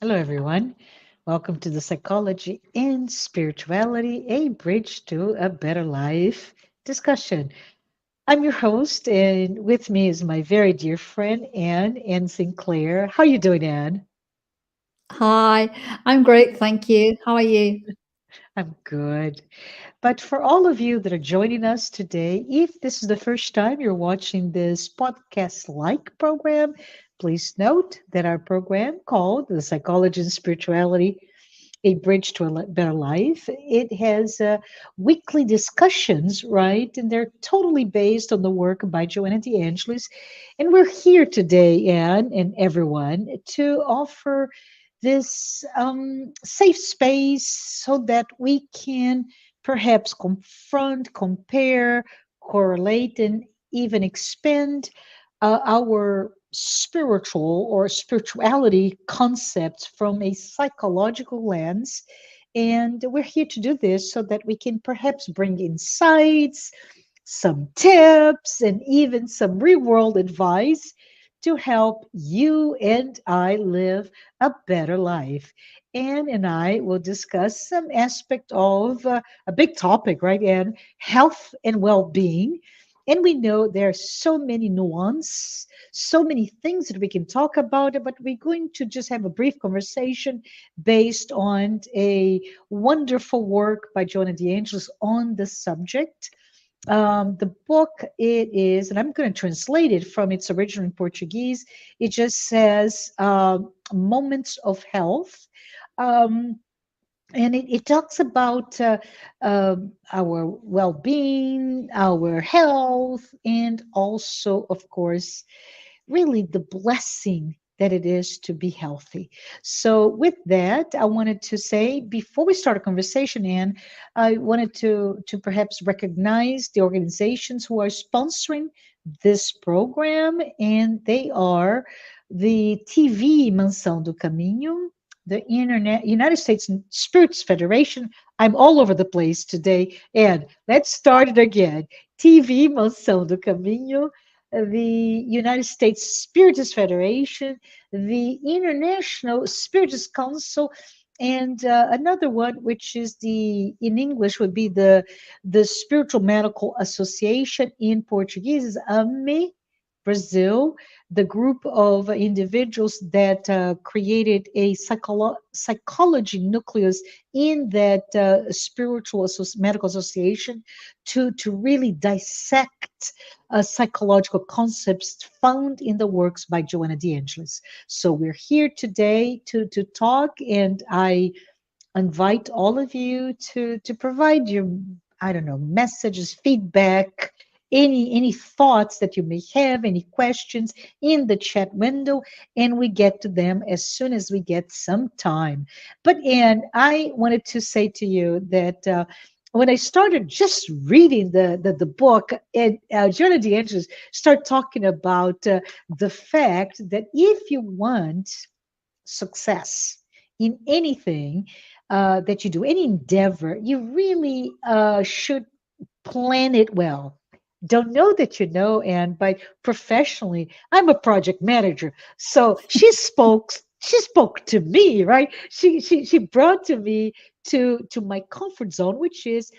Hello, everyone. Welcome to the Psychology and Spirituality, a bridge to a better life discussion. I'm your host, and with me is my very dear friend, Anne Sinclair. How are you doing, Anne? Hi, I'm great, thank you. How are you? I'm good. But for all of you that are joining us today, if this is the first time you're watching this podcast like program, please note that our program called The Psychology and Spirituality, a bridge to a better life. It has weekly discussions, right? And they're totally based on the work by Joanna de Angelis. And we're here today, Anne and everyone, to offer this safe space so that we can perhaps confront, compare, correlate, and even expand our spiritual or spirituality concepts from a psychological lens. And we're here to do this so that we can perhaps bring insights, some tips, and even some real world advice to help you and I live a better life. Anne and I will discuss some aspect of a big topic, right, Anne? Health and well being. And we know there are so many nuance, so many things that we can talk about, but we're going to just have a brief conversation based on a wonderful work by Joanna de Angelis on the subject. The book it is, and I'm going to translate it from its original in Portuguese. It just says "Moments of Health," um, and it talks about our well-being, our health, and also, of course, really the blessing that it is to be healthy. So, with that, I wanted to say before we start a conversation, Anne, I wanted to perhaps recognize the organizations who are sponsoring this program, and they are the TV Mansão do Caminho, the Internet United States Spirits Federation. I'm all over the place today, and let's start it again. TV Mansão do Caminho, the United States Spiritist Federation, the International Spiritist Council, and another one, which is the in English would be the Spiritual Medical Association. In Portuguese is AME Brazil, the group of individuals that created a psychology nucleus in that medical association to really dissect psychological concepts found in the works by Joanna de Angelis. So we're here today to talk, and I invite all of you to provide your, I don't know, messages, feedback, any thoughts that you may have, any questions in the chat window, and we get to them as soon as we get some time. But Anne, I wanted to say to you that when I started just reading the book, and Jonah DeAngelis started talking about the fact that if you want success in anything that you do, any endeavor, you really should plan it well. Don't know that you know, and by professionally, I'm a project manager. So she spoke to me, right? She brought to me to my comfort zone, which is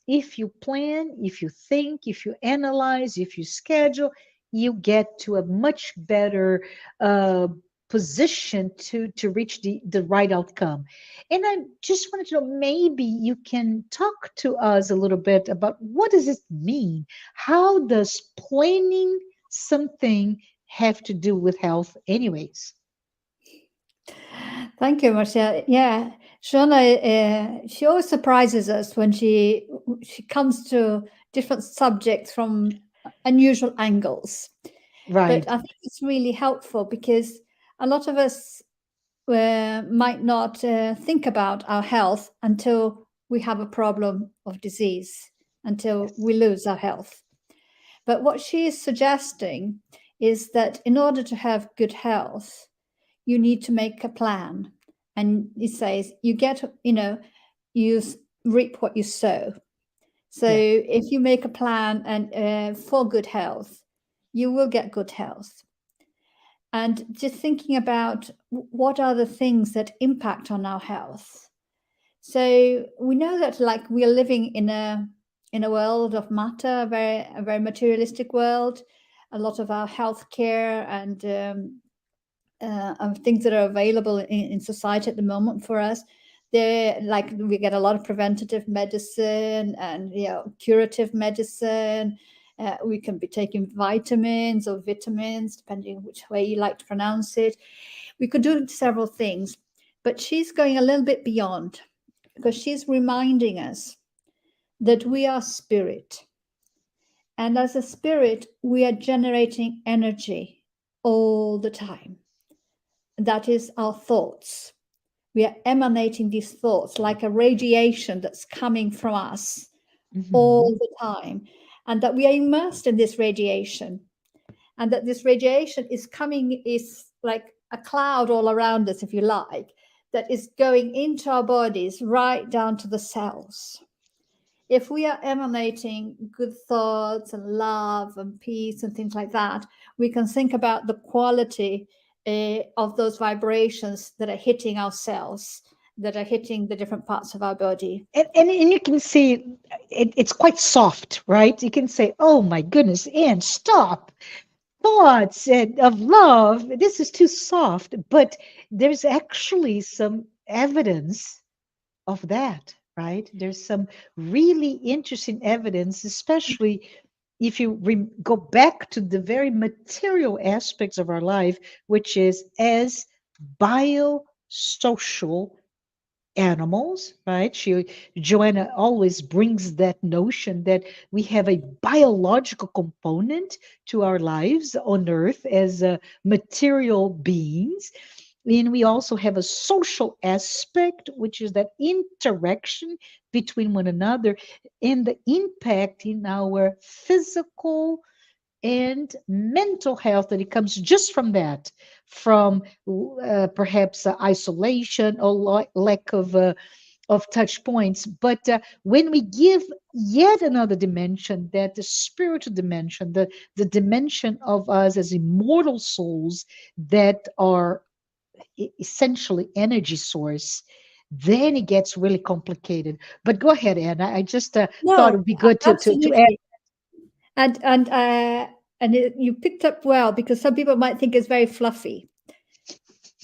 if you plan, if you think, if you analyze, if you schedule, you get to a much better uh, position to reach the right outcome. And I just wanted to know, maybe you can talk to us a little bit about what does it mean? How does planning something have to do with health anyways? Thank you, Marcia. Yeah, Shona, she always surprises us when she comes to different subjects from unusual angles. But Right. I think it's really helpful because a lot of us might not think about our health until we have a problem of disease, until Yes. we lose our health. But what she is suggesting is that in order to have good health, you need to make a plan. And it says you get, you reap what you sow. So Yeah. if you make a plan and for good health, you will get good health. and just thinking about what are the things that impact on our health. So we know that, like, we are living in a world of matter, a very materialistic world. A lot of our healthcare and of things that are available in society at the moment for us, they're like, we get a lot of preventative medicine and, you know, curative medicine. We can be taking vitamins or vitamins, depending which way you like to pronounce it. We could do several things, but she's going a little bit beyond, because she's reminding us that we are spirit. And as a spirit, we are generating energy all the time. That is our thoughts. We are emanating these thoughts like a radiation that's coming from us Hmm. all the time. And that we are immersed in this radiation. And that this radiation is like a cloud all around us, if you like, that is going into our bodies right down to the cells. If we are emanating good thoughts and love and peace and things like that, we can think about the quality of those vibrations that are hitting our cells, that are hitting the different parts of our body. And you can see it's quite soft, right? You can say, "Oh my goodness, Anne, stop! Thoughts and of love. This is too soft." But there's actually some evidence of that, right? There's some really interesting evidence, especially if you go back to the very material aspects of our life, which is as biosocial animals, right? Joanna always brings that notion that we have a biological component to our lives on earth as material beings. And we also have a social aspect, which is that interaction between one another and the impact in our physical and mental health that it comes just from that, from perhaps isolation or lack of touch points. But when we give yet another dimension, that the spiritual dimension, the dimension of us as immortal souls that are essentially energy source, then it gets really complicated. But go ahead, Anne. I just thought it No, would be good to add. absolutely. And you picked up well, because some people might think it's very fluffy.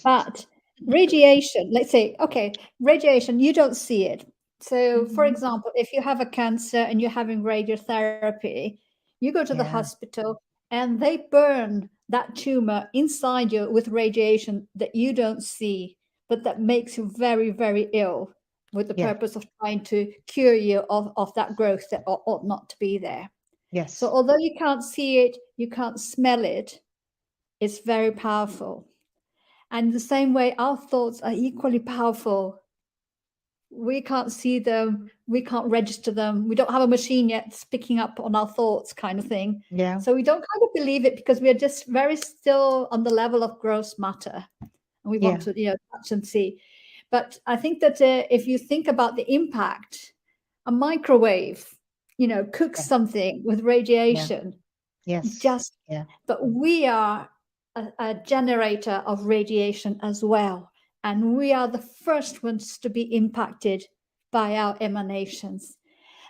But radiation, let's say, okay, radiation, you don't see it. So, for Mhm. example, if you have a cancer and you're having radiotherapy, you go to the Yeah, hospital and they burn that tumor inside you with radiation that you don't see, but that makes you very, very ill, with the yeah, purpose of trying to cure you of that growth that ought not to be there. So, yes, although you can't see it, you can't smell it, it's very powerful. And the same way, our thoughts are equally powerful. We can't see them, we can't register them, we don't have a machine yet that's picking up on our thoughts, kind of thing. yeah, So we don't kind of believe it, because we are just very still on the level of gross matter, and we want yeah, to, you know, touch and see. But I think that if you think about the impact, a microwave, you know, cooks yeah, something with yeah, radiation, yes, just, yeah, but we are a generator of radiation as well, and we are the first ones to be impacted by our emanations.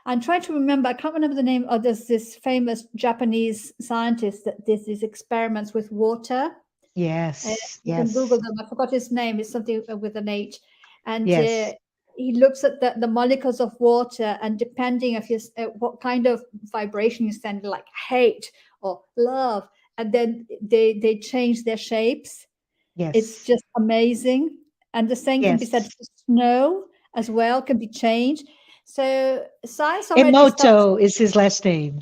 I'm trying to remember, I can't remember the name of this famous Japanese scientist that did these experiments with water. yes, You can Google yes, them. I forgot his name. It's something with an H. And yes, he looks at the molecules of water, and depending of his what kind of vibration you send, like hate or love, and then they change their shapes. It's yes, just amazing. And the same can be said yes. for snow as well, can be changed. So science already starts. Emoto is his last name.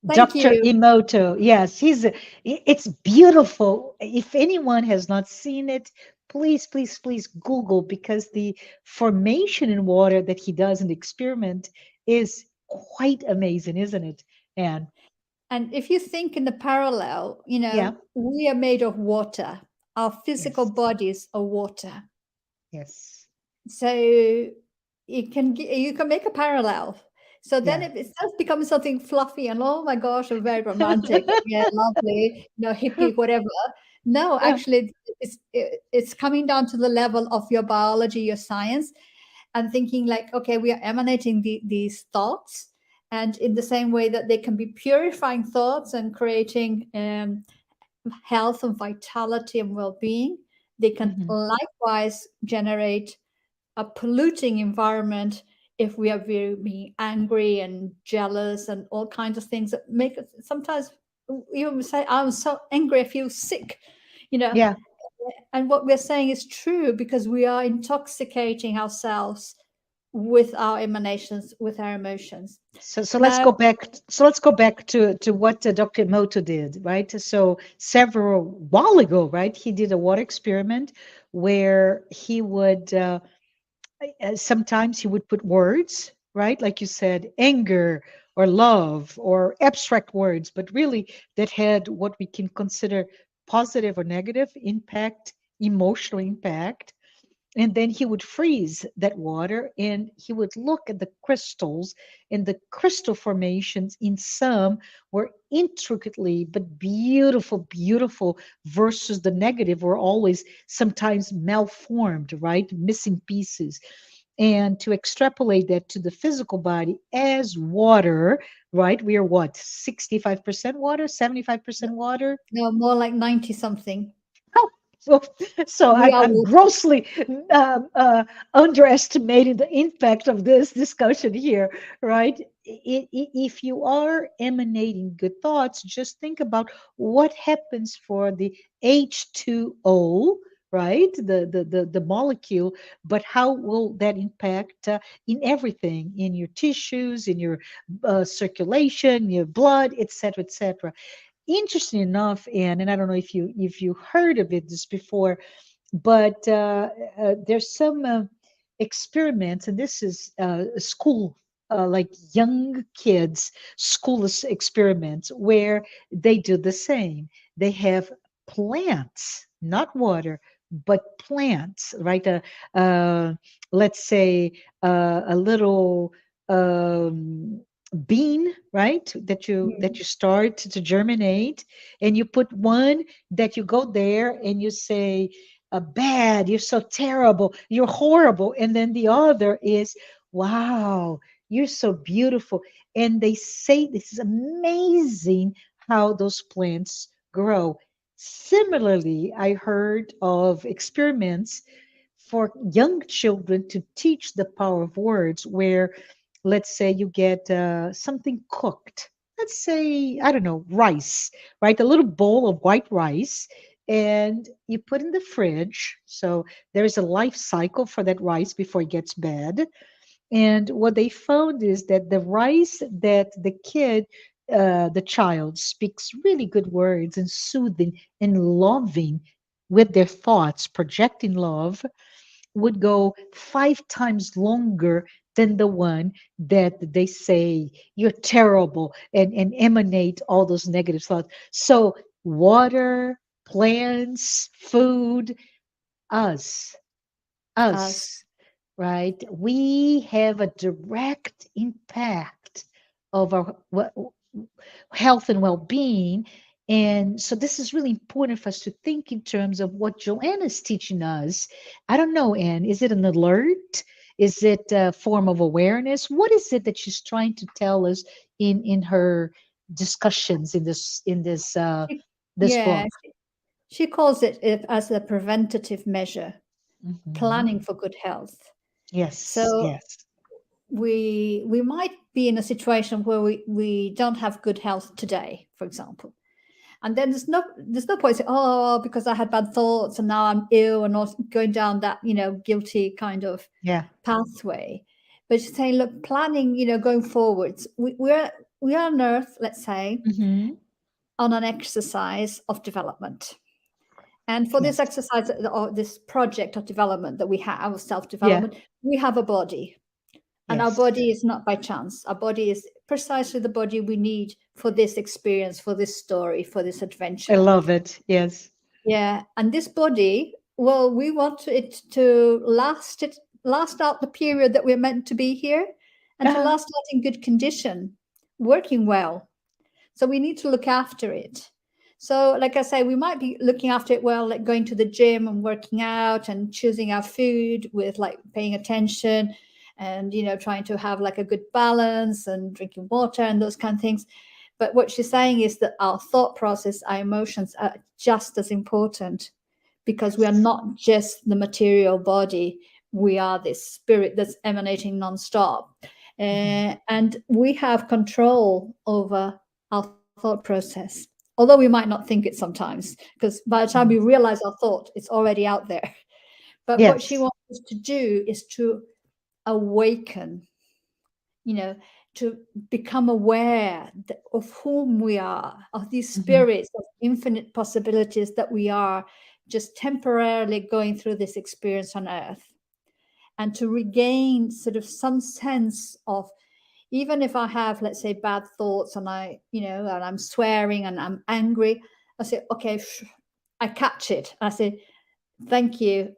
Thank Dr. you. Emoto. Yes, it's beautiful. If anyone has not seen it, please, please, please Google, because the formation in water that he does in the experiment is quite amazing, isn't it? And And if you think in the parallel, you yeah, know, we are made of water. Our physical yes, bodies are water. yes, So you can make a parallel. So then yeah. it starts becoming something fluffy and, oh my gosh, and very romantic. Yeah, lovely, you know, hippie, whatever. No, Yeah. actually, it's coming down to the level of your biology, your science, and thinking like, okay, we are emanating these thoughts, and in the same way that they can be purifying thoughts and creating health and vitality and well-being, they can Hmm. likewise generate a polluting environment if we are very being angry and jealous and all kinds of things that make us sometimes even say, I'm so angry, I feel sick, you know. Yeah. And what we're saying is true because we are intoxicating ourselves with our emanations, with our emotions. So let's Now, go back. So let's go back to what Dr. Emoto did, right? So several while ago, right? He did a water experiment where he would sometimes he would put words, right? Like you said, anger or love or abstract words, but really that had what we can consider positive or negative impact, emotional impact. And then he would freeze that water and he would look at the crystals, and the crystal formations in some were intricately but beautiful, beautiful, versus the negative were always sometimes malformed, right? Missing pieces. And to extrapolate that to the physical body as water, right? We are what, 65% water, 75% water? no, more like 90 something. Oh, so, so We I'm, are I'm water. grossly um, uh, underestimating the impact of this discussion here, right? If you are emanating good thoughts, just think about what happens for the H2O, right? The molecule, but how will that impact in everything, in your tissues, in your circulation, your blood, etc., etc. Interesting enough, Anne, and I don't know if you heard of it this before, but there's some experiments, and this is school, like young kids, experiments where they do the same. They have plants, not water, but plants, right? Uh, let's say a little um, bean, right? That you start to germinate, and you put one that you go there and you say bad, you're so terrible, you're horrible. And then the other is, wow, you're so beautiful. And they say this is amazing how those plants grow. Similarly, I heard of experiments for young children to teach the power of words, where let's say you get something cooked. Let's say, I don't know, rice, right? A little bowl of white rice, and you put in the fridge. So there is a life cycle for that rice before it gets bad. And what they found is that the rice that the child speaks really good words and soothing and loving with their thoughts, projecting love, would go 5 times longer than the one that they say you're terrible and emanate all those negative thoughts. So, water, plants, food, us, Us. us, right? We have a direct impact of our health and well-being. And so this is really important for us to think in terms of what Joanna is teaching us. I don't know, Anne, is it an alert? Is it a form of awareness? What is it that she's trying to tell us in her discussions She, this yeah, book? she calls it as a preventative measure, Hmm. planning for good health. Yes, So yes. we might be in a situation where we don't have good health today, for example. And then there's no point saying, oh, because I had bad thoughts and now I'm ill and not going down that, guilty kind of Yeah. pathway. But just saying, look, planning, going forwards. We are on earth, let's say, Hmm. on an exercise of development. And for this Yes. exercise or this project of development that we have, of Yeah. self-development, we have a body. And our Yes. body is not by chance. Our body is precisely the body we need for this experience, for this story, for this I adventure. love it. Yes. Yeah. And this body, well, we want it to last out the period that we're meant to be here, and to Uh-huh. last out in good condition, working well. So we need to look after it. So, like I say, we might be looking after it well, like going to the gym and working out and choosing our food with like paying attention and, trying to have like a good balance and drinking water and those kind of things. But what she's saying is that our thought process, our emotions are just as important, because we are Yes. not just the material body. We are this spirit that's emanating nonstop. Mhm. And we have control over our thought process, although we might not think it sometimes, because by the time we Mhm. realize our thought, it's already out there. But what she Yes. wants us to do is to awaken, you know, to become aware of whom we are, of these Mhm. spirits of infinite possibilities that we are, just temporarily going through this experience on earth, and to regain sort of some sense of, even if I have, let's say, bad thoughts, and and I'm swearing and I'm angry, I say, okay, I catch it. I say, thank you.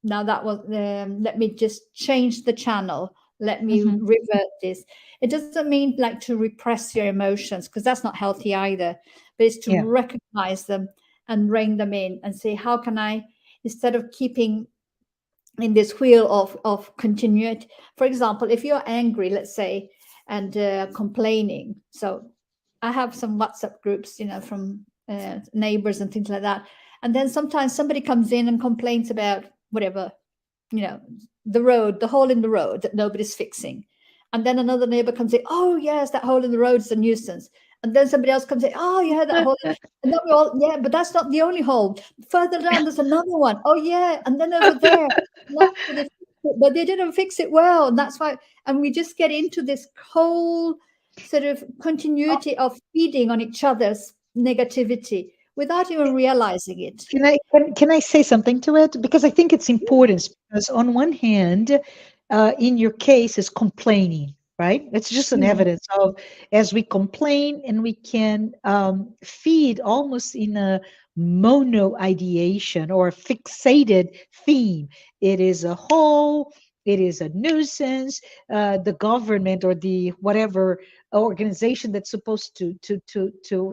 Now that was, let me just change the channel. Let me Mhm. revert this. It doesn't mean like to repress your emotions, because that's not healthy either, but it's to Yeah. recognize them and rein them in and say, how can I, instead of keeping in this wheel of continuity. For example, if you're angry, let's say, and complaining. So I have some WhatsApp groups, from neighbors and things like that. And then sometimes somebody comes in and complains about whatever, you know, the road, the hole in the road that nobody's fixing. And then another neighbor comes in, oh yes, that hole in the road is a nuisance. And then somebody else comes in, oh yeah, that hole. And then we all, yeah, but that's not the only hole. Further down, there's another one. Oh yeah, and then over there, they fixed it, but they didn't fix it well, and that's why. And we just get into this whole sort of continuity of feeding on each other's negativity without even realizing it. Can I say something to it? Because I think it's important. Because on one hand, in your case, is complaining, right? It's just an Mm, evidence of as we complain and we can feed almost in a mono ideation or a fixated theme. It is a whole. It is a nuisance. The government or the whatever organization that's supposed to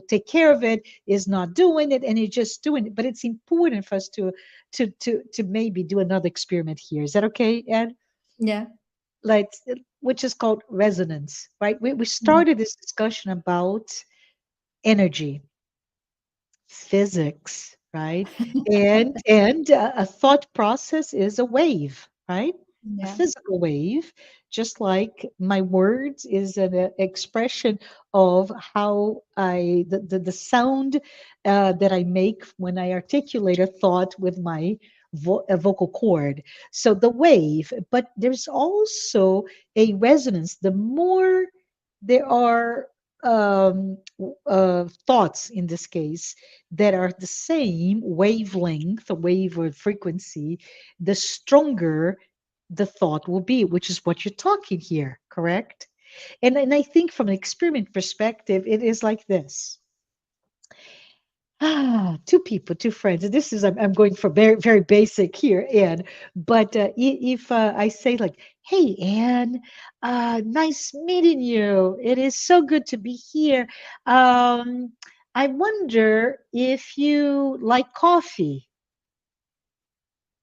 take care of it is not doing it, and you're just doing it. But it's important for us to maybe do another experiment here. Is that okay, Ed? yeah. Like, which is called resonance, right? We Mm, started this discussion about energy, physics, right? And a thought process is a wave, right? A yeah. physical wave, just like my words is an expression of how the sound that I make when I articulate a thought with my vocal cord. So the wave, but there's also a resonance. The more there are thoughts in this case that are the same wavelength, a wave or frequency, the stronger the thought will be, which is what you're talking here, correct? And I think from an experiment perspective, it is like this. Two people, two friends. This is I'm going for very very basic here, Anne. But if I say like, "Hey, Anne, nice meeting you. It is so good to be here. Um, I wonder if you like coffee."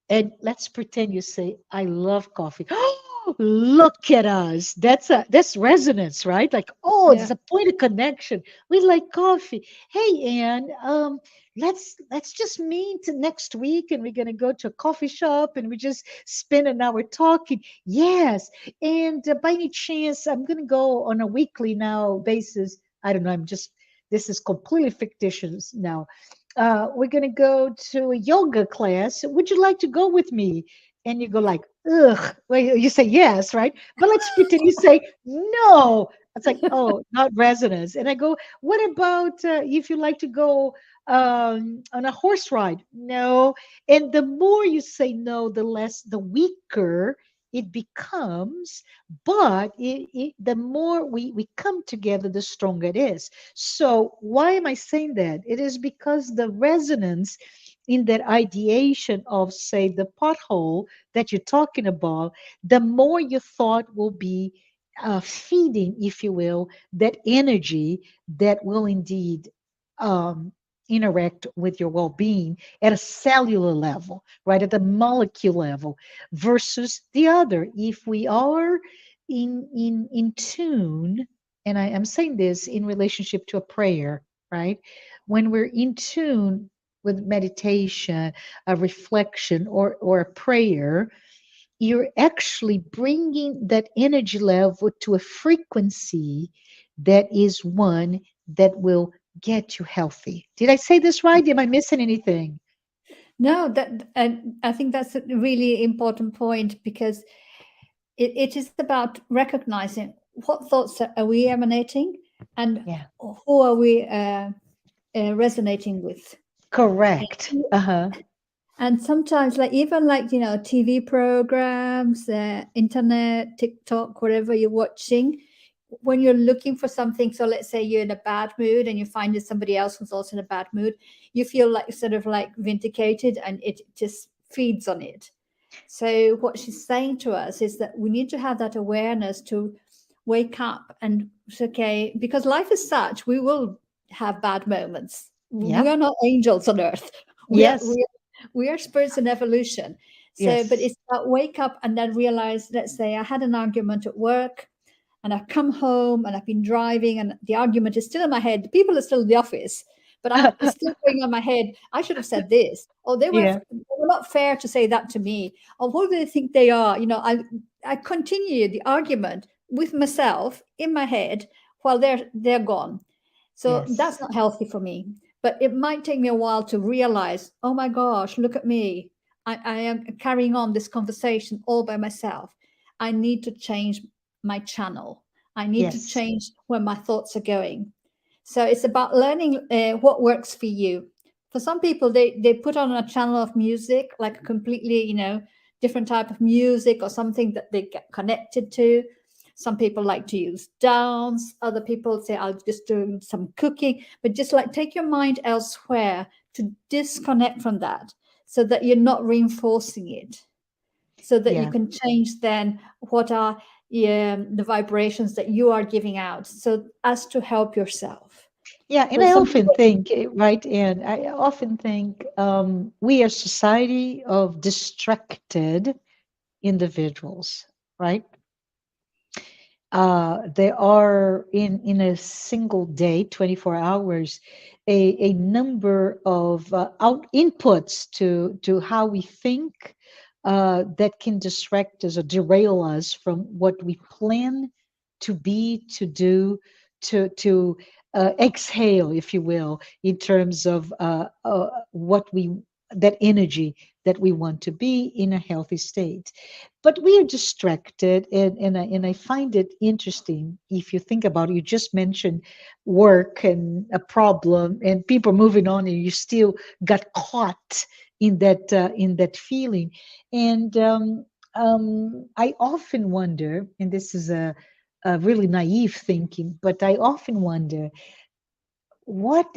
And let's pretend you say, I love coffee. Oh, look at us. That's resonance, right? Like, oh, Yeah. there's a point of connection. We like coffee. Hey, Anne, let's just meet next week and we're gonna go to a coffee shop and we just spend an hour talking. Yes. And by any chance, I'm gonna go on a weekly now basis. I don't know, this is completely fictitious now. We're going to go to a yoga class. Would you like to go with me? And you go like, ugh. Well, you say yes, right? But let's pretend you say no. It's like, oh, not resonance. And I go, what about if you like to go on a horse ride? No. And the more you say no, the less, the weaker it becomes. But the more we come together, the stronger it is. So, why am I saying that? It is because the resonance in that ideation of, say, the pothole that you're talking about, the more your thought will be feeding, if you will, that energy that will indeed um, interact with your well-being at a cellular level, right, at the molecule level, versus the other. If we are in tune, and I am saying this in relationship to a prayer, right? When we're in tune with meditation, a reflection, or a prayer, you're actually bringing that energy level to a frequency that is one that will get you healthy. Did I say this right? Am I missing anything? No, that, and I think that's a really important point, because it is about recognizing what thoughts are we emanating, and Yeah, who are we resonating with. correct. Uh-huh. And sometimes, like, even like, TV programs, internet, TikTok, whatever you're watching, when you're looking for something, so let's say you're in a bad mood and you find that somebody else who's also in a bad mood, you feel like sort of like vindicated, and it just feeds on it. So what she's saying to us is that we need to have that awareness to wake up and say, okay, because life is such, we will have bad moments. We Yeah. are not angels on earth. We are Yes. we we are spirits in evolution. So, but Yes. it's about wake up and then realize, let's say I had an argument at work, and I've come home and I've been driving, and the argument is still in my head. The people are still in the office, but it's still going on my head. I should have said this. Or Yeah. they were not fair to say that to me. Or who do they think they are? I continue the argument with myself in my head while they're gone. So that's Yes. not healthy for me. But it might take me a while to realize, oh my gosh, look at me. I am carrying on this conversation all by myself. I need to change my channel. I need to Yes. change where my thoughts are going. So it's about learning what works for you. For some people, they put on a channel of music, like a completely, different type of music or something that they get connected to. Some people like to use dance. Other people say, I'll just do some cooking. But just like take your mind elsewhere to disconnect from that, so that you're not reinforcing it, so that you Yeah. can change then what are the vibrations that you are giving out, so as to help yourself. Yeah, and But I some often people, think, right, and I often think we are a society of distracted individuals, right? There are in a single day, 24 hours, a number of out inputs to how we think that can distract us or derail us from what we plan to be, to do, to exhale, if you will, in terms of what we that energy that we want to be in a healthy state. But we are distracted, and I find it interesting. If you think about it, you just mentioned work and a problem and people moving on, and you still got caught in that feeling. And I often wonder, and this is a really naive thinking, but I often wonder what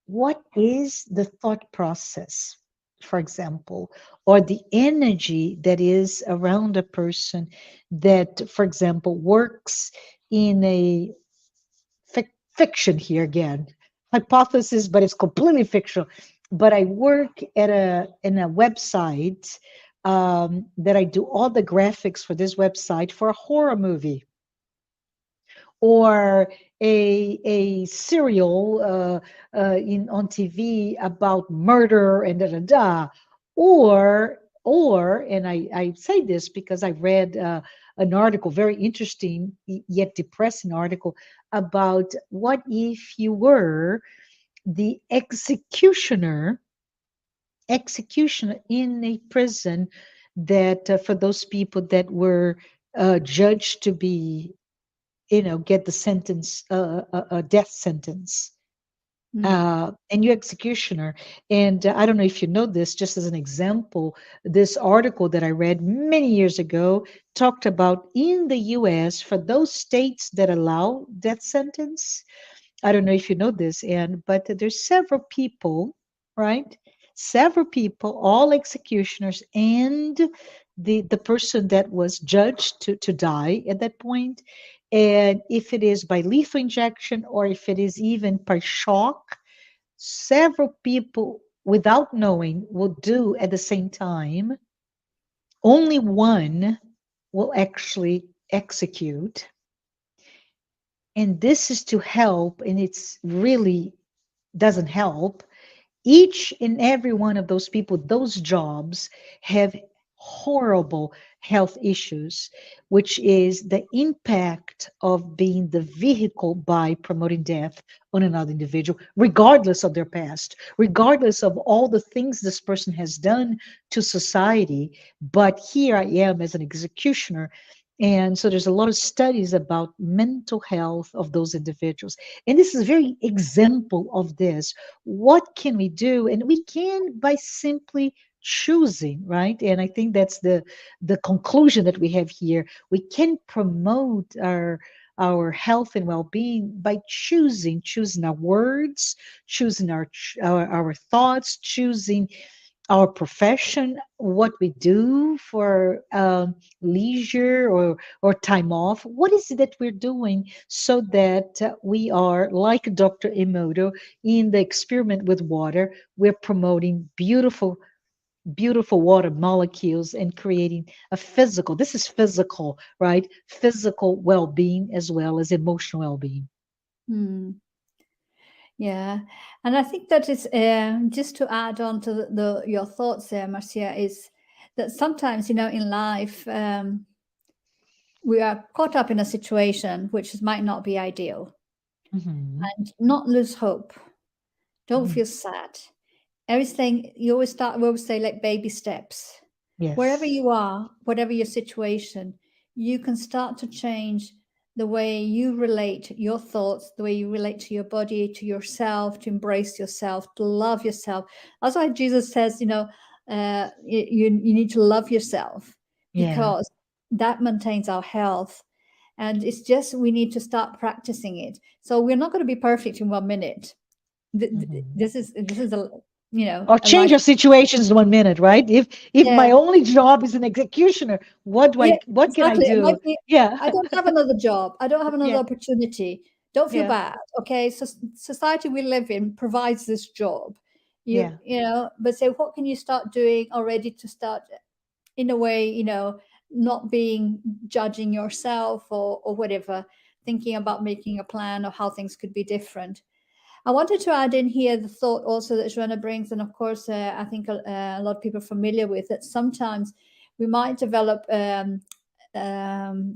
what is the thought process, for example, or the energy that is around a person that, for example, works in a fiction, here again, hypothesis, but it's completely fictional. But I work at a in a website that I do all the graphics for this website for a horror movie, or a serial in on TV about murder and da da da, or and I say this because I read an article, very interesting yet depressing article, about what if you were the executioner in a prison, that for those people that were judged to be, get the sentence, a death sentence, mm, and you executioner. And I don't know if you know this, just as an example, this article that I read many years ago talked about in the US, for those states that allow death sentence. I don't know if you know this, and but there's several people, right? Several people, all executioners, and the person that was judged to die at that point. And if it is by lethal injection or if it is even by shock, several people without knowing will do at the same time, only one will actually execute. And this is to help, and it's really doesn't help. Each and every one of those people, those jobs have horrible health issues, which is the impact of being the vehicle by promoting death on another individual, regardless of their past, regardless of all the things this person has done to society. But here I am as an executioner. And so there's a lot of studies about mental health of those individuals. And this is a very example of this. What can we do? And we can by simply choosing, right? And I think that's the conclusion that we have here. We can promote our health and well-being by choosing our words, choosing our thoughts, choosing our profession, what we do for leisure or time off. What is it that we're doing so that we are like Dr. Emoto in the experiment with water? We're promoting beautiful water molecules and creating a physical. This is physical, right? Physical well-being as well as emotional well-being. Hmm. Yeah, and I think that is just to add on to the your thoughts there, Marcia, is that sometimes in life we are caught up in a situation which might not be ideal, Hmm. and not lose hope. Don't Hmm. feel sad. Everything you always start. We always say like baby steps. Wherever Yes. you are, whatever your situation, you can start to change the way you relate your thoughts, the way you relate to your body, to yourself, to embrace yourself, to love yourself. That's why Jesus says, you need to love yourself, Yeah. because that maintains our health. And it's just we need to start practicing it. So we're not going to be perfect in 1 minute. Hmm. This is Or a change life. your situations in 1 minute, right? If Yeah, my only job is an executioner, yeah, what can I exactly. It do? might be, Yeah. I don't have another job. I don't have another Yeah. opportunity. Don't feel Yeah. bad. Okay. So society we live in provides this job. Yeah. But say, what can you start doing already to start in a way, not being judging yourself or whatever, thinking about making a plan of how things could be different. I wanted to add in here the thought also that Joanna brings, and of course, I think a lot of people are familiar with that. Sometimes we might develop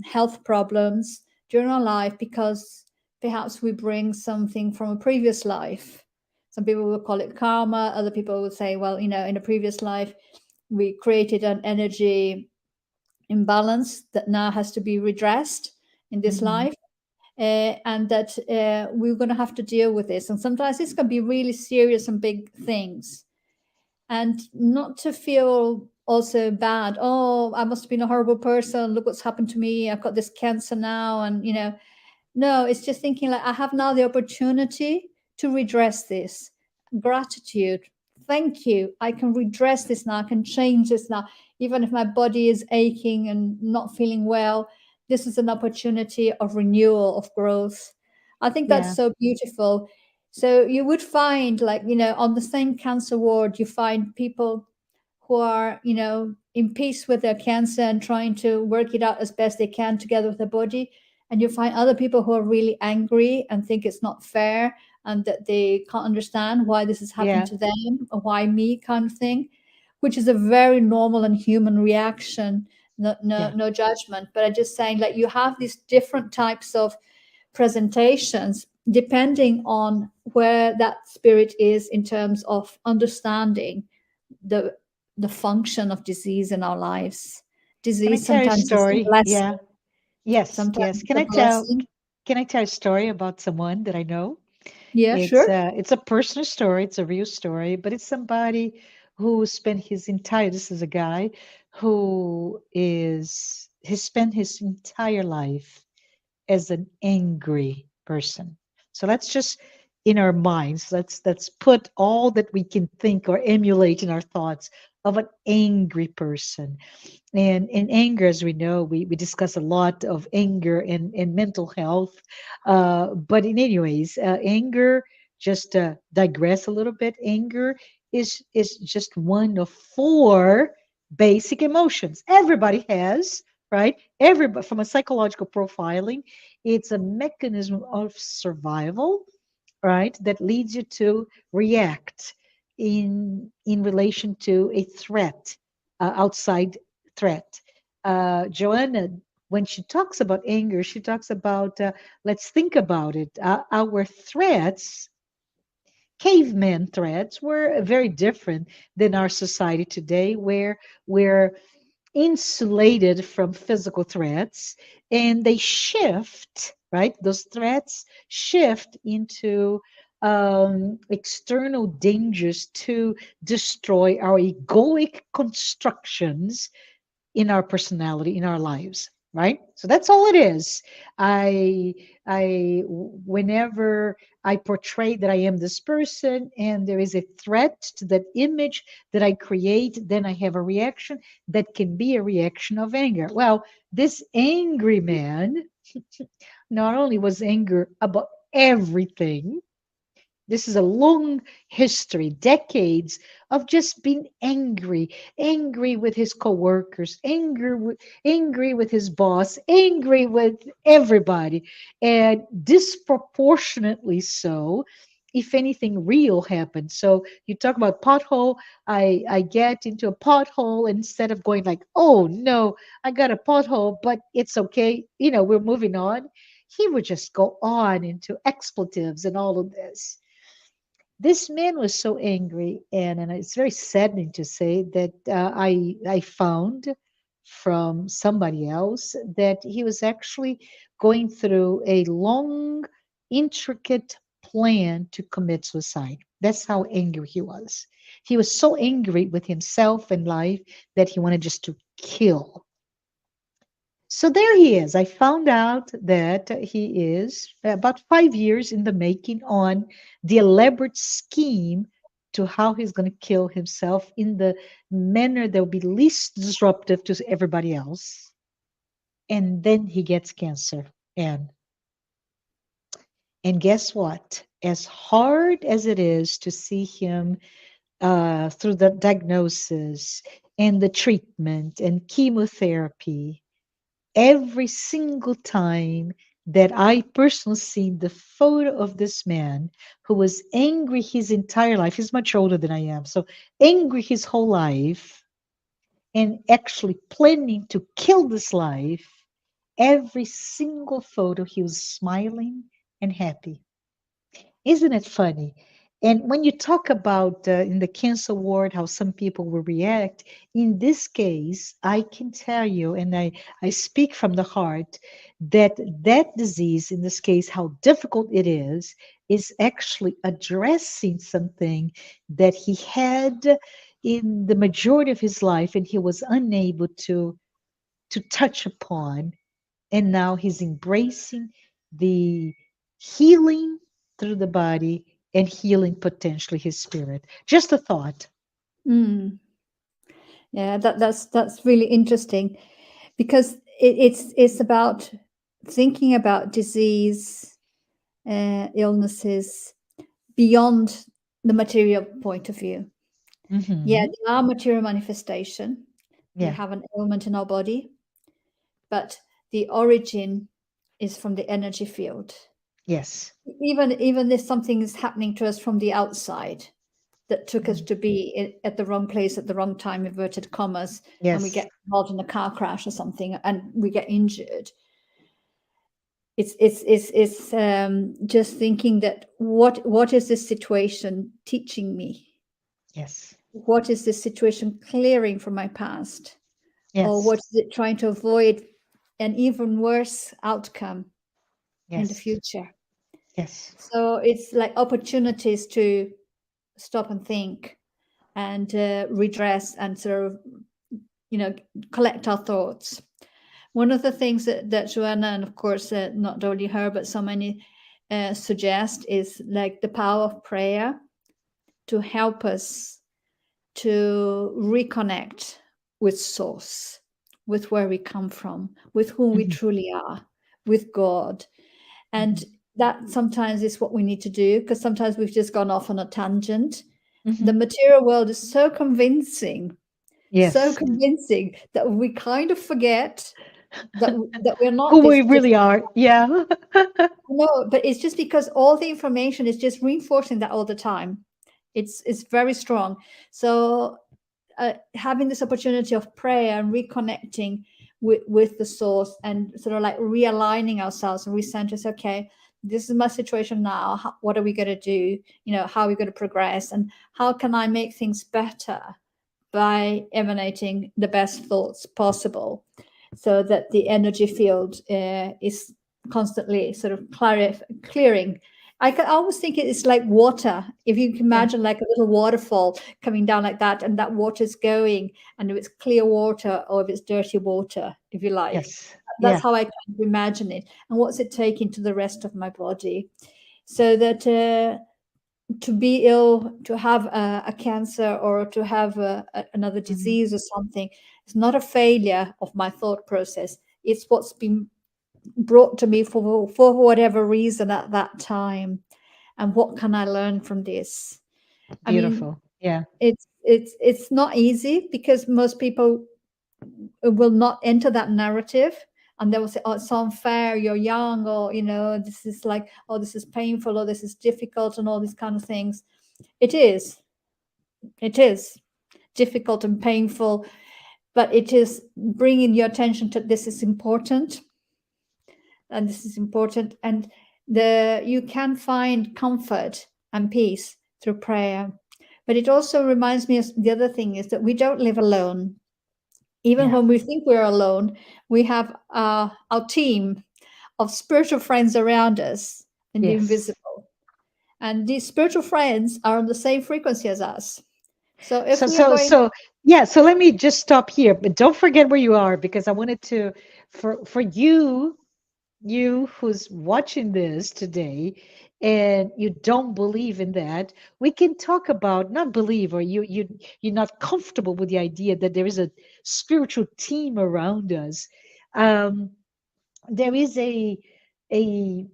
health problems during our life because perhaps we bring something from a previous life. Some people will call it karma. Other people would say, well, in a previous life, we created an energy imbalance that now has to be redressed in this Hmm. life, and that we're going to have to deal with this. And sometimes this can be really serious and big things, and not to feel also bad. Oh, I must have been a horrible person. Look what's happened to me. I've got this cancer now, and no, it's just thinking like I have now the opportunity to redress this. Gratitude. Thank you. I can redress this now. I can change this now. Even if my body is aching and not feeling well, this is an opportunity of renewal, of growth. I think that's Yeah. so beautiful. So you would find, like, on the same cancer ward, you find people who are, in peace with their cancer and trying to work it out as best they can together with their body. And you find other people who are really angry and think it's not fair and that they can't understand why this has happened Yeah. to them or why me, kind of thing, which is a very normal and human reaction. No, no, Yeah. no judgment, but I'm just saying, like, you have these different types of presentations depending on where that spirit is in terms of understanding the the function of disease in our lives. Can I Disease tell you a sometimes is a story? blessing, Yeah. Yes. sometimes Yes. it's a blessing. Can I tell a story about someone that I know? Yeah, sure. It's a personal story. It's a real story, but it's somebody who spent his entire. This is a guy who is he spent his entire life as an angry person. So let's just in our minds, let's put all that we can think or emulate in our thoughts of an angry person. And in anger, as we know, we discuss a lot of anger and mental health. But in anyways, anger just to digress a little bit, anger is just one of four basic emotions everybody has, right? Everybody, from a psychological profiling, it's a mechanism of survival, right? That leads you to react in relation to a threat, outside threat. Joanna, when she talks about anger, she talks about, let's think about it. Our threats, caveman threats, were very different than our society today, where we're insulated from physical threats, and they shift, right? Those threats shift into external dangers to destroy our egoic constructions in our personality, in our lives, right? So that's all it is. I, whenever I portray that I am this person and there is a threat to that image that I create, then I have a reaction that can be a reaction of anger. Well, this angry man not only was anger about everything, this is a long history, decades of just being angry, angry with his coworkers, angry with his boss, angry with everybody, and disproportionately so. If anything real happened. So you talk about pothole, I get into a pothole, instead of going like, oh no, I got a pothole, but it's okay, we're moving on. He would just go on into expletives and all of this. This man was so angry, and it's very saddening to say that, I found from somebody else that he was actually going through a long, intricate plan to commit suicide. That's how angry he was. He was so angry with himself and life that he wanted just to kill. So there he is. I found out that he is about 5 years in the making on the elaborate scheme to how he's going to kill himself in the manner that will be least disruptive to everybody else. And then he gets cancer. And guess what? As hard as it is to see him, through the diagnosis and the treatment and chemotherapy, every single time that I personally seen the photo of this man who was angry his entire life, he's much older than I am, so angry his whole life and actually planning to kill this life, every single photo he was smiling and happy. Isn't it funny? And when you talk about, in the cancer ward, how some people will react, in this case, I can tell you, and I speak from the heart, that that disease, in this case, how difficult it is actually addressing something that he had in the majority of his life and he was unable to touch upon, and now he's embracing the healing through the body and healing potentially his spirit. Just a thought. Mm. Yeah, that's really interesting, because it's about thinking about disease, illnesses beyond the material point of view. Yeah, Hmm. they are material manifestation. We Yeah. have an ailment in our body, but the origin is from the energy field. Yes. Even if something is happening to us from the outside that took us Mm. to be at the wrong place at the wrong time, inverted commas, and we Yes. get involved in a car crash or something and we get injured. It's just thinking that what is this situation teaching me? Yes. What is this situation clearing from my past? Or Yes. what is it trying to avoid an even worse outcome in the Yes. future? Yes. So it's like opportunities to stop and think and redress and sort of, you know, collect our thoughts. One of the things that Joanna, and of course, not only her, but so many suggest is like the power of prayer to help us to reconnect with source, with where we come from, with who we Hmm. truly are, with God. And Hmm. that sometimes is what we need to do, because sometimes we've just gone off on a tangent. The Hmm. material world is so Yes. convincing that we kind of forget that we're not Who this we really are. Yeah. no, but it's just because all the information is just reinforcing that all the time. It's very strong. So having this opportunity of prayer and reconnecting with the source, and sort of like realigning ourselves and recenter, okay, this is my situation now. What are we going to do? How are we going to progress, and how can I make things better by emanating the best thoughts possible, so that the energy field is constantly sort of clearing. I can always think it's like water. If you can Yeah. imagine like a little waterfall coming down like that, and that water's going, and if it's clear water or if it's dirty water, if you like, Yes. that's Yeah. how I kind of imagine it. And what's it taking to the rest of my body, so that to be ill, to have a cancer, or to have another Mhm. disease or something, it's not a failure of my thought process. It's what's been brought to me for whatever reason at that time, and what can I learn from this? I mean, Beautiful. Yeah. it's not easy, because most people will not enter that narrative, and they will say, oh, it's so unfair, you're young, or this is like, oh, this is painful, or this is difficult, and all these kind of things. It is it is difficult and painful, but it is bringing your attention to this is important, and this is important, and the you can find comfort and peace through prayer. But it also reminds me of the other thing, is that we don't live alone. Even Yeah. when we think we're alone, we have our team of spiritual friends around us in the Yes. invisible, and these spiritual friends are on the same frequency as us. So if So, we are so, going, so, yeah. So let me just stop here, but don't forget where you are, because I wanted to, for you who's watching this today, and you don't believe in that, we can talk about not believe, or you're not comfortable with the idea that there is a spiritual team around us. Um, there is a a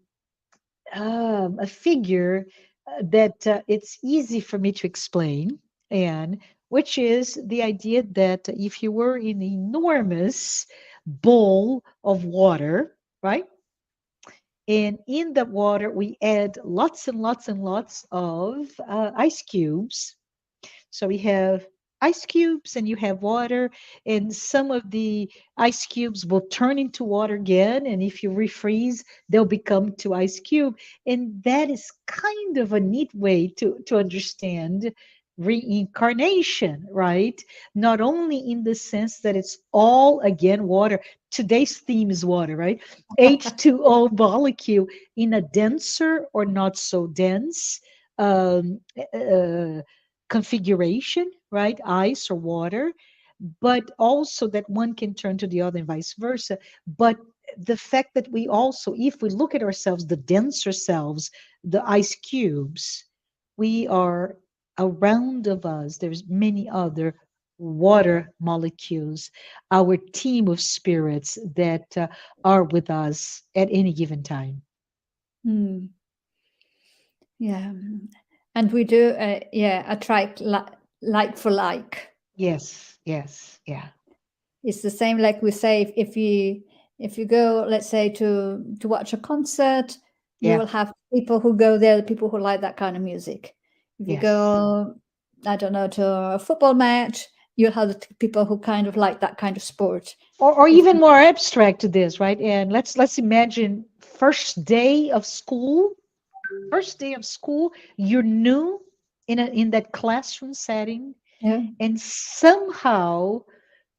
figure that it's easy for me to explain, and which is the idea that if you were in an enormous bowl of water, right? And in the water, we add lots and lots and lots of ice cubes. So we have ice cubes and you have water, and some of the ice cubes will turn into water again. And if you refreeze, they'll become to ice cube. And that is kind of a neat way to understand reincarnation, right? Not only in the sense that it's all again water. Today's theme is water, right? H2O molecule in a denser or not so dense um, uh, configuration, right? Ice or water, but also that one can turn to the other and vice versa. But the fact that we also, if we look at ourselves, the denser selves, the ice cubes, we are around of us, there's many other water molecules, our team of spirits that are with us at any given time. hmm, yeah, and we do, yeah, attract like for like. Yes, yes, yeah, It's the same, like we say, if you go, let's say, to watch a concert, you yeah, will have people who go there, the people who like that kind of music. If you yes. go, I don't know, to a football match, you'll have the people who kind of like that kind of sport. Or If even more abstract to this, right? And let's imagine first day of school, you're new in that classroom setting, yeah, and somehow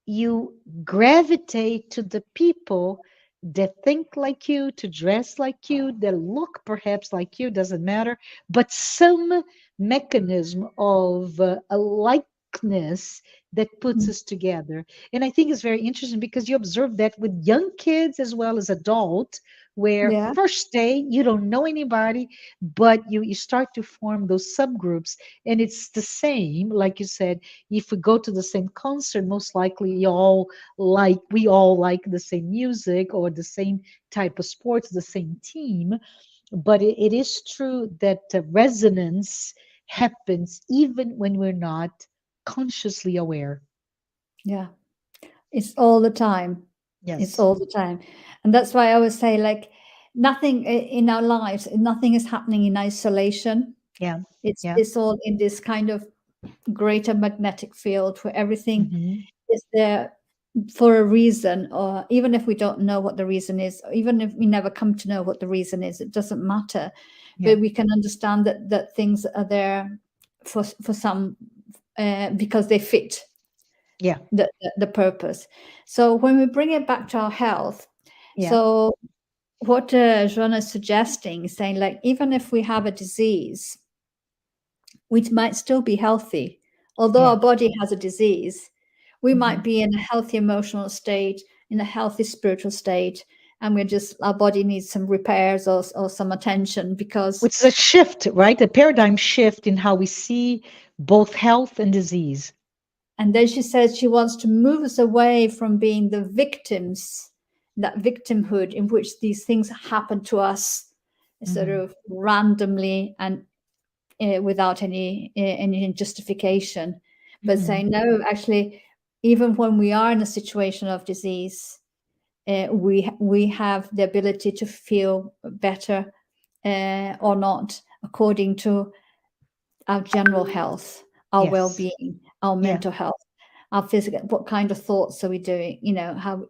you gravitate to the people that think like you, to dress like you, that look perhaps like you, doesn't matter, but some mechanism of a likeness that puts mm, us together. And I think it's very interesting because you observe that with young kids as well as adults, where yeah, first day you don't know anybody, but you start to form those subgroups, and it's the same, like you said, if we go to the same concert, most likely we all like the same music or the same type of sports, the same team. But it is true that the resonance happens even when we're not consciously aware. Yeah. It's all the time. It's Yes. all the time. And that's why I always say, like, nothing in our lives, nothing is happening in isolation. Yeah. It's Yeah. it's all in this kind of greater magnetic field where everything Hmm. is there for a reason, or even if we don't know what the reason is, or even if we never come to know what the reason is, it doesn't matter. Yeah. But we can understand that things are there for some, because they fit Yeah. the purpose. So when we bring it back to our health, Yeah. so what Joanna is suggesting is saying, like, even if we have a disease, we might still be healthy. Although Yeah. our body has a disease, we might Hmm. be in a healthy emotional state, in a healthy spiritual state, and we're just, our body needs some repairs or some attention because. Which is a shift, right? A paradigm shift in how we see both health and disease. And then she says she wants to move us away from being the victims, that victimhood in which these things happen to us sort Hmm. of randomly and without any justification, but Hmm. saying no, actually, even when we are in a situation of disease, we have the ability to feel better or not according to our general health, our Yes. well-being, our Yeah. mental health, our physical. What kind of thoughts are we doing?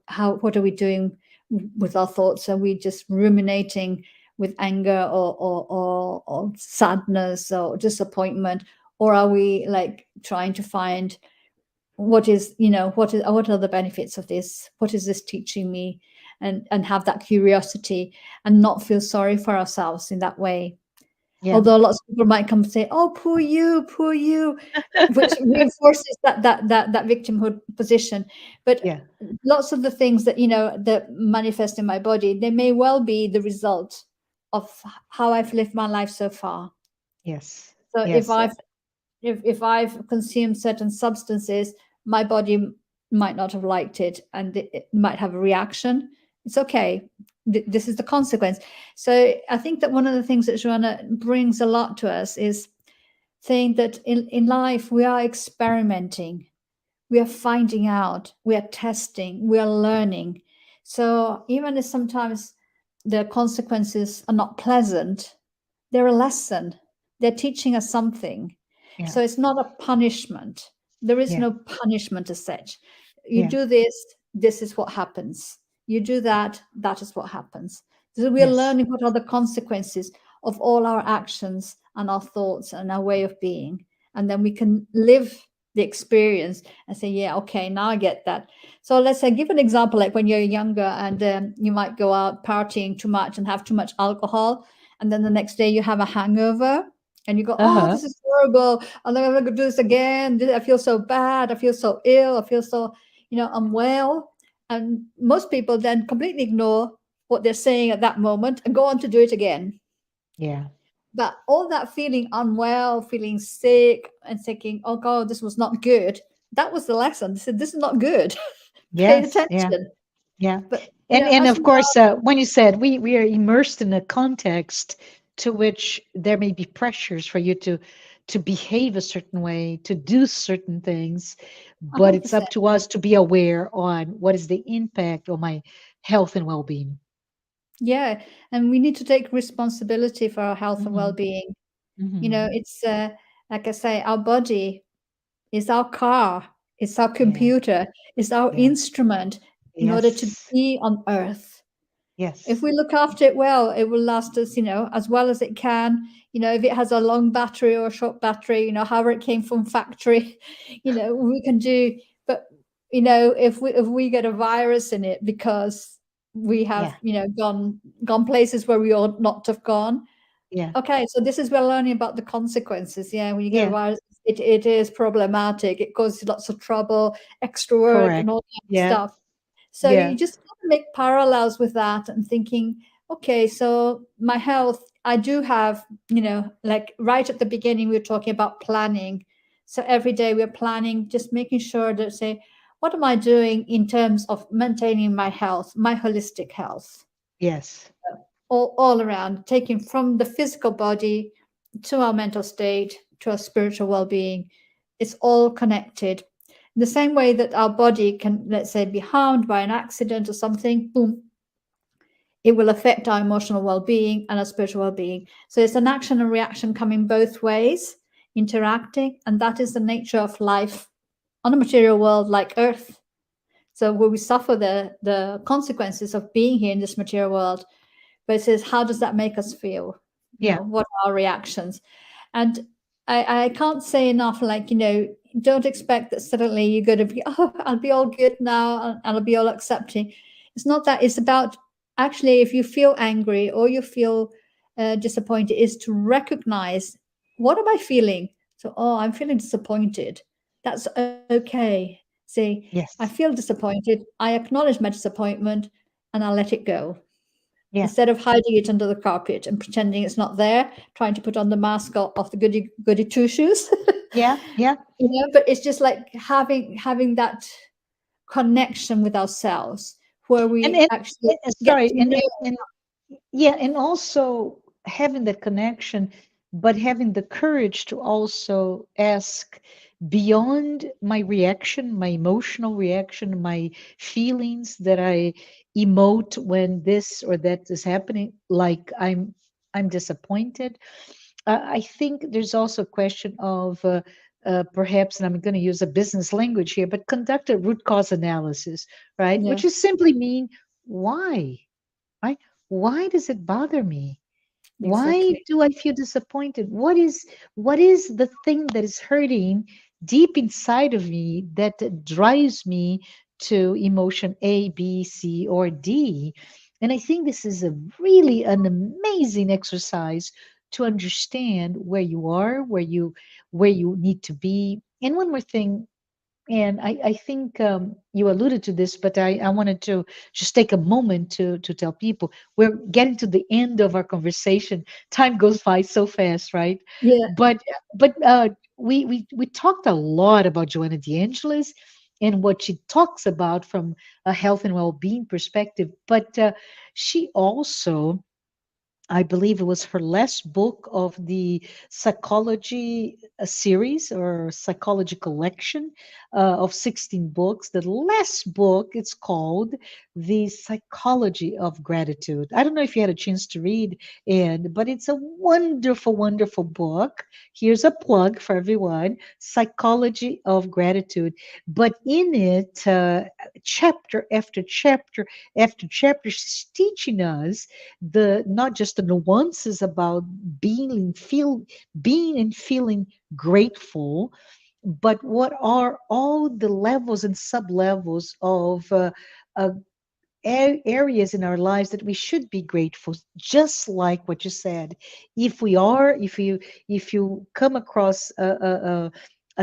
How what are we doing with our thoughts? Are we just ruminating with anger or sadness or disappointment, or are we like trying to find what are the benefits of this? What is this teaching me? And have that curiosity and not feel sorry for ourselves in that way. Yeah. Although lots of people might come and say, "Oh, poor you," which reinforces that victimhood position. But Yeah. lots of the things that manifest in my body, they may well be the result of how I've lived my life so far. Yes. So Yes. if I've consumed certain substances, my body might not have liked it, and it might have a reaction. It's okay. This is the consequence. So I think that one of the things that Joanna brings a lot to us is saying that in life we are experimenting, we are finding out, we are testing, we are learning. So even if sometimes the consequences are not pleasant, they're a lesson. They're teaching us something. Yeah. So it's not a punishment. There is Yeah. no punishment as such. You Yeah. do this, this is what happens. You do that, that is what happens. So we are Yes. learning what are the consequences of all our actions and our thoughts and our way of being. And then we can live the experience and say, yeah, okay, now I get that. So let's say, give an example, like when you're younger and you might go out partying too much and have too much alcohol, and then the next day you have a hangover and you go, oh, Uh-huh. this is horrible, I'm never going to do this again, I feel so bad, I feel so ill, I feel so unwell. And most people then completely ignore what they're saying at that moment and go on to do it again. Yeah. But all that feeling unwell, feeling sick and thinking, oh god, this was not good, that was the lesson. They said, this is not good. Pay Yes. Yeah. attention. Yeah. But And as of we course, go. when you said we are immersed in a context to which there may be pressures for you to behave a certain way, to do certain things, but it's 100%. up to us to be aware on what is the impact on my health and well-being. Yeah, and we need to take responsibility for our health and Hmm. well-being. Hmm. It's like I say, our body is our car, it's our Yeah. computer, it's our Yeah. instrument in order to Yes. be on earth. If Yes. we look after it well, it will last us, as well as it can. If it has a long battery or a short battery, however it came from factory, we can do. But if we get a virus in it because we have Yeah. gone places where we ought not to have gone. Yeah. Okay, so this is we're learning about the consequences. Yeah, when you get a Yeah. virus, it is problematic. It causes lots of trouble, extra work, and Correct. all that Yeah. stuff. So Yeah. you just got to make parallels with that and thinking, okay, so my health, I do have, like right at the beginning, we were talking about planning. So every day we're planning, just making sure that say, what am I doing in terms of maintaining my health, my holistic health? Yes. all around, taking from the physical body to our mental state to our spiritual well-being. It's all connected. In the same way that our body can, let's say, be harmed by an accident or something, boom, it will affect our emotional well-being and our spiritual well-being. So it's an action and reaction coming both ways, interacting, and that is the nature of life on a material world like Earth. So where we suffer the consequences of being here in this material world, but it says, how does that make us feel? Yeah. What are our reactions? And I can't say enough, like, don't expect that suddenly you're going to be, oh, I'll be all good now and I'll be all accepting. It's not that. It's about, actually, if you feel angry or you feel disappointed, is to recognize, what am I feeling? So, oh, I'm feeling disappointed. That's okay. See, I feel Yes. disappointed. I acknowledge my disappointment and I'll let it go, Yeah. instead of hiding it under the carpet and pretending it's not there, trying to put on the mask of the goody two shoes. Yeah. Yeah. But it's just like having that connection with ourselves, where And we and, actually get sorry, to know. and yeah, and also having that connection, but having the courage to also ask beyond my reaction, my emotional reaction, my feelings that I emote when this or that is happening, like I'm disappointed. I think there's also a question of perhaps, and I'm going to use a business language here, but conduct a root cause analysis, right? Yeah, Which is simply mean why, right? Why does it bother me? Why exactly. do I feel disappointed? What is the thing that is hurting deep inside of me that drives me to emotion A, B, C, or D? And I think this is a really an amazing exercise to understand where you are, where you need to be. And one more thing, and I think you alluded to this, but I wanted to just take a moment to tell people we're getting to the end of our conversation. Time goes by so fast, right? Yeah, But we talked a lot about Joanna de Angelis and what she talks about from a health and well-being perspective. But she also, I believe it was her last book of the psychology series or psychology collection of 16 books. The last book, it's called The Psychology of Gratitude. I don't know if you had a chance to read, and but it's a wonderful, wonderful book. Here's a plug for everyone: Psychology of Gratitude. But in it, chapter after chapter after chapter, she's teaching us the not just the nuances about being and feeling grateful, but what are all the levels and sub levels of uh, areas in our lives that we should be grateful, just like what you said. If you come across a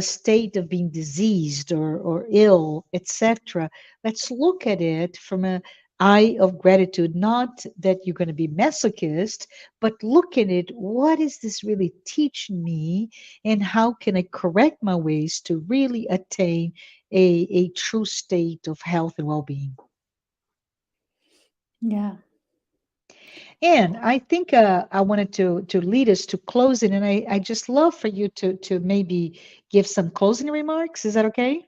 state of being diseased or ill, etc., let's look at it from a eye of gratitude. Not that you're going to be masochist, but look at it, what is this really teaching me, and how can I correct my ways to really attain a true state of health and well-being. yeah. And I think I wanted to lead us to closing, and I just love for you to maybe give some closing remarks. Is that okay?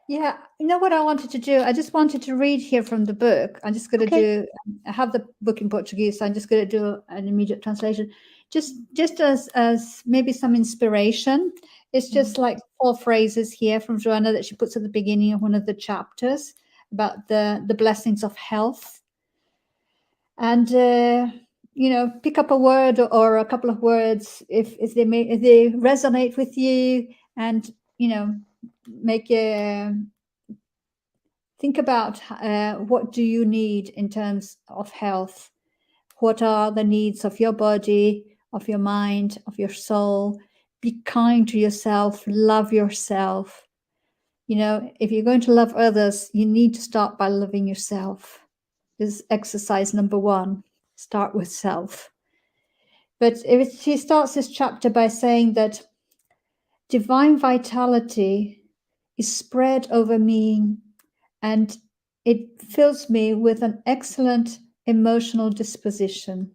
Yeah, you know what I wanted to do? I just wanted to read here from the book. I'm just going to Okay. do. I have the book in Portuguese, so I'm just going to do an immediate translation, just as maybe some inspiration. It's Mhm. just like 4 phrases here from Joanna that she puts at the beginning of one of the chapters about the blessings of health, and pick up a word or a couple of words if they resonate with you, and you know make a think about what do you need in terms of health. What are the needs of your body, of your mind, of your soul? Be kind to yourself, love yourself. If you're going to love others, you need to start by loving yourself. This is exercise number 1. Start with self. But she starts this chapter by saying that divine vitality is spread over me, and it fills me with an excellent emotional disposition.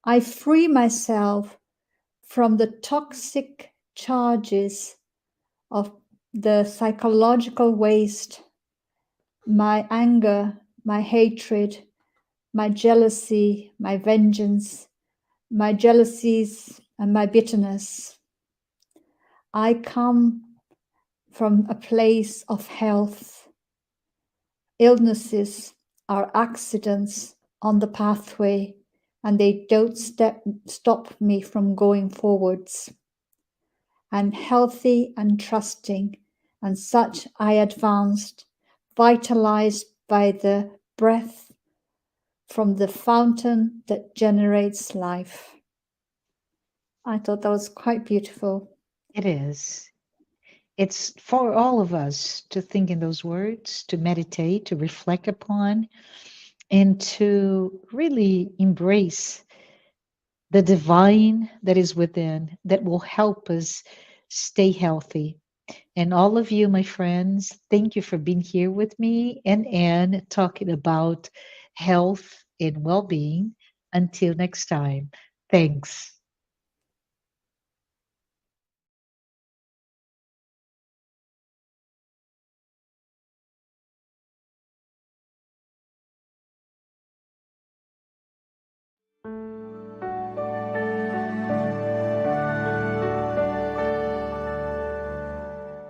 I free myself from the toxic charges of the psychological waste, my anger, my hatred, my jealousy, my vengeance, my jealousies, and my bitterness. I come from a place of health. Illnesses are accidents on the pathway, and they don't stop me from going forwards. I'm healthy and trusting, and such I advanced, vitalized by the breath from the fountain that generates life. I thought that was quite beautiful. It is. It's for all of us to think in those words, to meditate, to reflect upon, and to really embrace the divine that is within that will help us stay healthy. And all of you, my friends, thank you for being here with me and Anne talking about health and well being. Until next time, thanks.